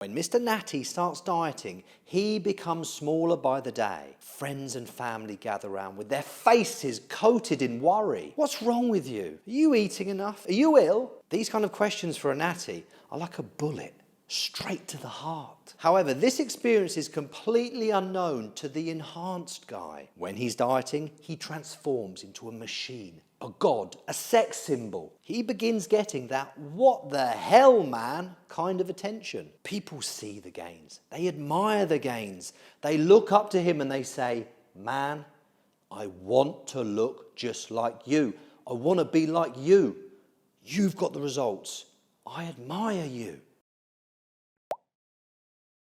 When Mr. Natty starts dieting, he becomes smaller by the day. Friends and family gather around with their faces coated in worry. What's wrong with you? Are you eating enough? Are you ill? These kind of questions for a natty are like a bullet, straight to the heart. However, this experience is completely unknown to the enhanced guy. When he's dieting, he transforms into a machine, a god, a sex symbol. He begins getting that "what the hell, man" kind of attention. People see the gains. They admire the gains. They look up to him and they say, "Man, I want to look just like you. I want to be like you. You've got the results. I admire you."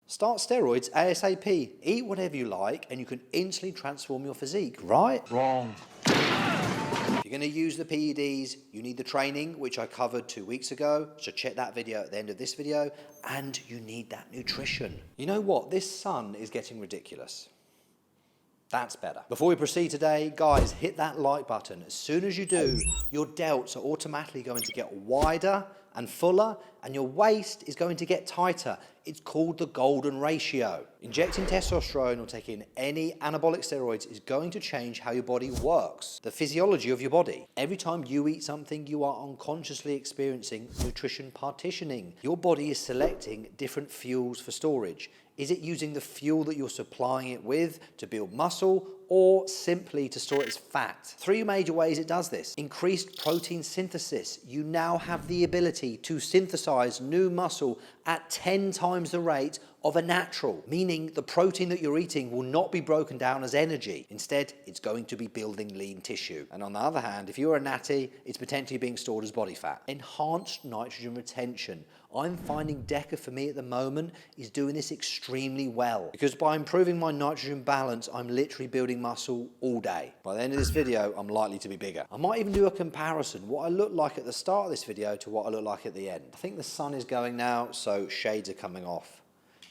Start steroids ASAP. Eat whatever you like and you can instantly transform your physique, right? Wrong. If you're going to use the PEDs, you need the training, which I covered 2 weeks ago, so check that video at the end of this video, and you need that nutrition. You know what? This sun is getting ridiculous. That's better. Before we proceed today, guys, hit that like button. As soon as you do, your delts are automatically going to get wider and fuller, and your waist is going to get tighter. It's called the golden ratio. Injecting testosterone or taking any anabolic steroids is going to change how your body works, the physiology of your body. Every time you eat something, you are unconsciously experiencing nutrition partitioning. Your body is selecting different fuels for storage. Is it using the fuel that you're supplying it with to build muscle, or simply to store it as fat? 3 major ways it does this. Increased protein synthesis. You now have the ability to synthesize new muscle at 10 times the rate of a natural, meaning the protein that you're eating will not be broken down as energy. Instead, it's going to be building lean tissue. And on the other hand, if you're a natty, it's potentially being stored as body fat. Enhanced nitrogen retention. I'm finding DECA for me at the moment is doing this extremely well, because by improving my nitrogen balance, I'm literally building muscle all day. By the end of this video, I'm likely to be bigger. I might even do a comparison, what I look like at the start of this video to what I look like at the end. I think the sun is going now, so shades are coming off.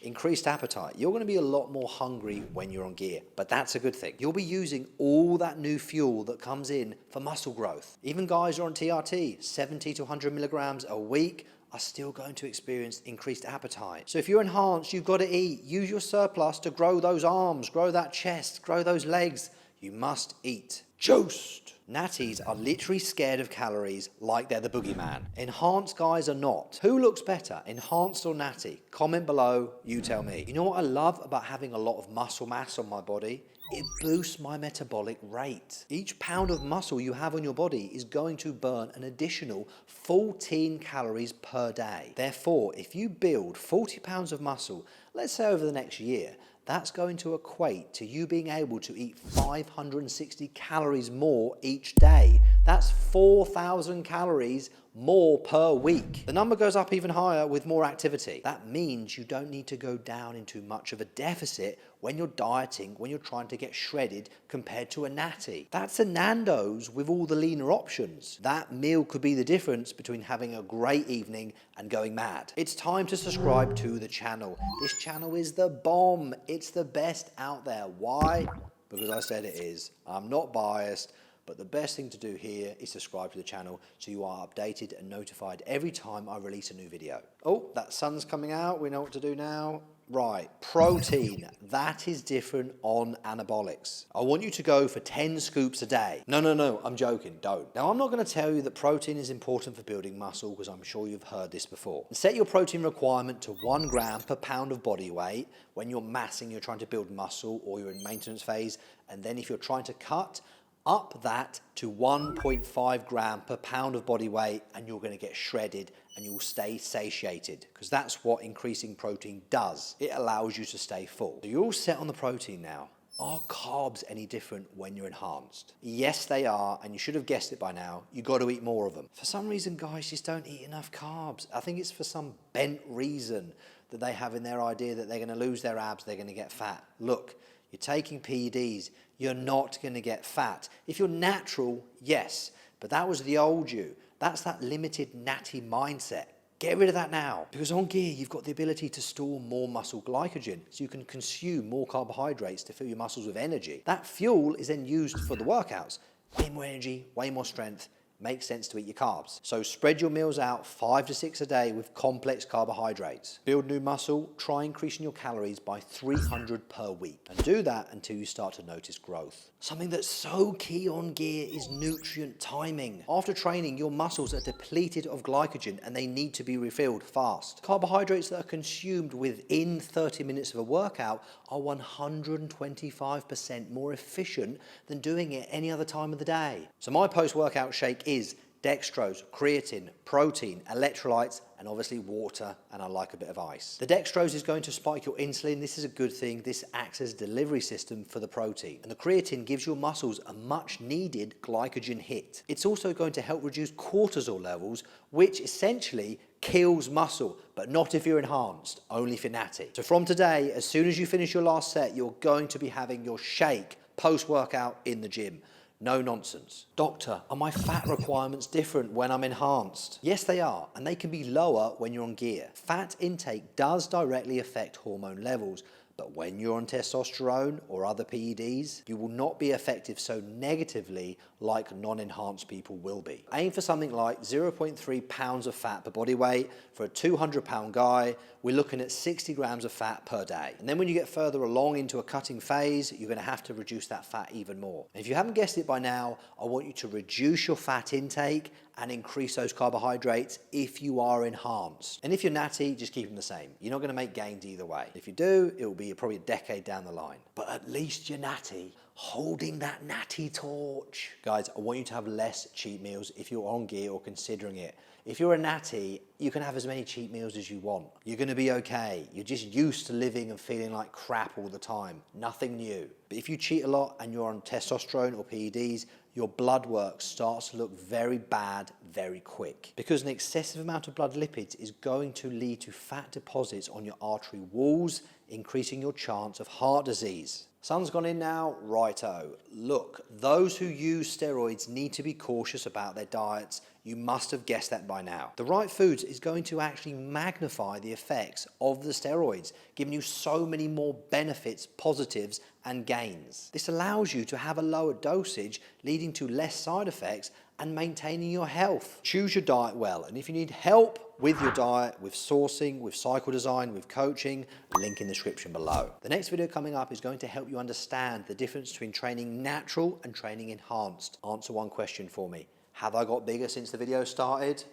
Increased appetite. You're going to be a lot more hungry when you're on gear, but that's a good thing. You'll be using all that new fuel that comes in for muscle growth. Even guys who are on TRT, 70 to 100 milligrams a week, are still going to experience increased appetite. So if you're enhanced, you've got to eat. Use your surplus to grow those arms, grow that chest, grow those legs. You must eat. Juiced. Natties are literally scared of calories like they're the boogeyman. Enhanced guys are not. Who looks better, enhanced or natty? Comment below, you tell me. You know what I love about having a lot of muscle mass on my body? It boosts my metabolic rate. Each pound of muscle you have on your body is going to burn an additional 14 calories per day. Therefore, if you build 40 pounds of muscle, let's say over the next year, that's going to equate to you being able to eat 560 calories more each day. That's 4,000 calories more per week. The number goes up even higher with more activity. That means you don't need to go down into much of a deficit when you're dieting, when you're trying to get shredded compared to a natty. That's a Nando's with all the leaner options. That meal could be the difference between having a great evening and going mad. It's time to subscribe to the channel. This channel is the bomb. It's the best out there. Why? Because I said it is. I'm not biased. But the best thing to do here is subscribe to the channel so you are updated and notified every time I release a new video. Oh, that sun's coming out. We know what to do now. Right, protein. That is different on anabolics. I want you to go for 10 scoops a day. No, I'm joking, don't. Now, I'm not going to tell you that protein is important for building muscle because I'm sure you've heard this before. Set your protein requirement to 1 gram per pound of body weight when you're massing, you're trying to build muscle or you're in maintenance phase. And then if you're trying to cut, up that to 1.5 gram per pound of body weight and you're going to get shredded and you'll stay satiated, because that's what increasing protein does. It allows you to stay full. So you're all set on the protein now. Are carbs any different when you're enhanced? Yes, they are, and you should have guessed it by now. You've got to eat more of them. For some reason, guys just don't eat enough carbs. I think it's for some bent reason that they have in their idea that they're going to lose their abs, they're going to get fat. Look, you're taking PEDs, you're not going to get fat. If you're natural, yes, but that was the old you. That's that limited natty mindset. Get rid of that now, because on gear, you've got the ability to store more muscle glycogen, so you can consume more carbohydrates to fill your muscles with energy. That fuel is then used for the workouts. Way more energy, way more strength, makes sense to eat your carbs. So spread your meals out 5 to 6 a day with complex carbohydrates. Build new muscle, try increasing your calories by 300 per week. And do that until you start to notice growth. Something that's so key on gear is nutrient timing. After training, your muscles are depleted of glycogen and they need to be refilled fast. Carbohydrates that are consumed within 30 minutes of a workout are 125% more efficient than doing it any other time of the day. So my post-workout shake is dextrose, creatine, protein, electrolytes, and obviously water, and I like a bit of ice. The dextrose is going to spike your insulin. This is a good thing. This acts as a delivery system for the protein. And the creatine gives your muscles a much needed glycogen hit. It's also going to help reduce cortisol levels, which essentially kills muscle, but not if you're enhanced, only if you're natty. So from today, as soon as you finish your last set, you're going to be having your shake post-workout in the gym. No nonsense. Doctor, are my fat requirements different when I'm enhanced? Yes, they are, and they can be lower when you're on gear. Fat intake does directly affect hormone levels, but when you're on testosterone or other PEDs, you will not be affected so negatively like non-enhanced people will be. Aim for something like 0.3 pounds of fat per body weight. For a 200-pound guy, we're looking at 60 grams of fat per day. And then when you get further along into a cutting phase, you're going to have to reduce that fat even more. And if you haven't guessed it by now, I want you to reduce your fat intake and increase those carbohydrates if you are enhanced. And if you're natty, just keep them the same. You're not going to make gains either way. If you do, it will be probably a decade down the line. But at least you're natty, holding that natty torch. Guys, I want you to have less cheat meals if you're on gear or considering it. If you're a natty, you can have as many cheat meals as you want. You're going to be okay. You're just used to living and feeling like crap all the time. Nothing new. But if you cheat a lot and you're on testosterone or PEDs, your blood work starts to look very bad very quick, because an excessive amount of blood lipids is going to lead to fat deposits on your artery walls, increasing your chance of heart disease. Sun's gone in now, righto. Look, those who use steroids need to be cautious about their diets. You must have guessed that by now. The right foods is going to actually magnify the effects of the steroids, giving you so many more benefits, positives, and gains. This allows you to have a lower dosage, leading to less side effects and maintaining your health. Choose your diet well, and if you need help with your diet, with sourcing, with cycle design, with coaching, link in the description below. The next video coming up is going to help you understand the difference between training natural and training enhanced. Answer one question for me. Have I got bigger since the video started?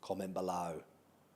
Comment below.